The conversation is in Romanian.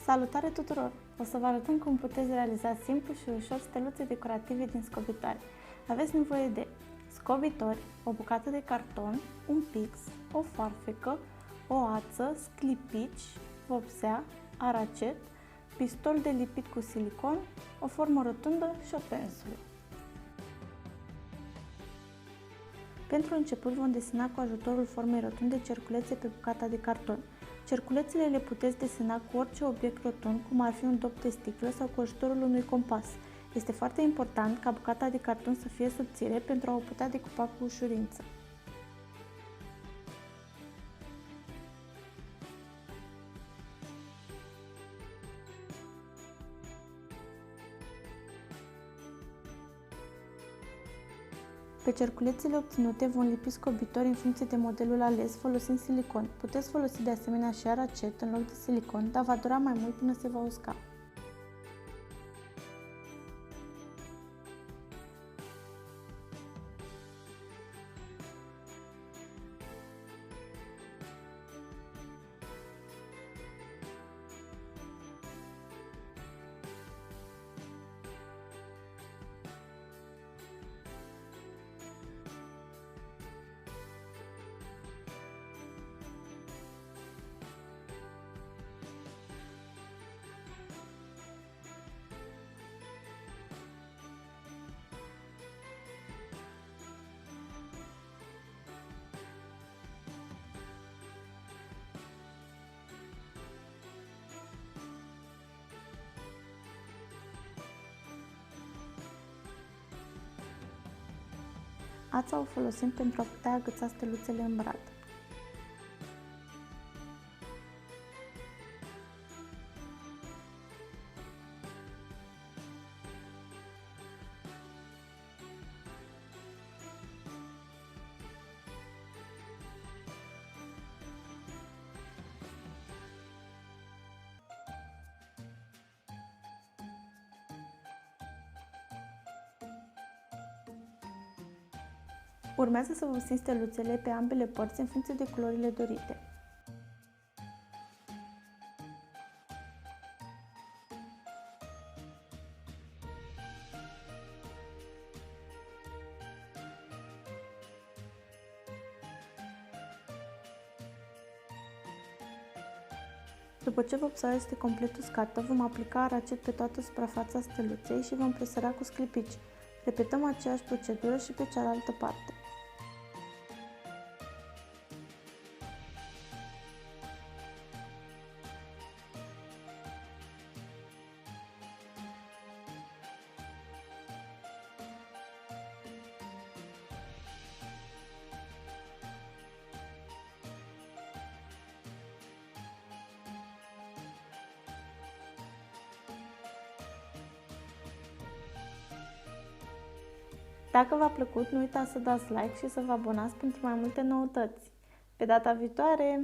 Salutare tuturor! O să vă arătăm cum puteți realiza simplu și ușor steluțe decorative din scobitoare. Aveți nevoie de scobitori, o bucată de carton, un pix, o foarfecă, o ață, sclipici, vopsea, aracet, pistol de lipit cu silicon, o formă rotundă și o pensulă. Pentru început vom desena cu ajutorul formei rotunde cerculețe pe bucata de carton. Cerculețele le puteți desena cu orice obiect rotund, cum ar fi un dop de sticlă sau cu ajutorul unui compas. Este foarte important ca bucata de carton să fie subțire pentru a o putea decupa cu ușurință. Pe cerculețele obținute vom lipi scobitori în funcție de modelul ales, folosind silicon. Puteți folosi de asemenea și aracet în loc de silicon, dar va dura mai mult până se va usca. Ața o folosim pentru a putea agăța steluțele în brad. Urmează să vopsim steluțele pe ambele părți în funcție de culorile dorite. După ce vopseaua este complet uscată, vom aplica aracet pe toată suprafața steluței și vom presăra cu sclipici. Repetăm aceeași procedură și pe cealaltă parte. Dacă v-a plăcut, nu uitați să dați like și să vă abonați pentru mai multe noutăți. Pe data viitoare!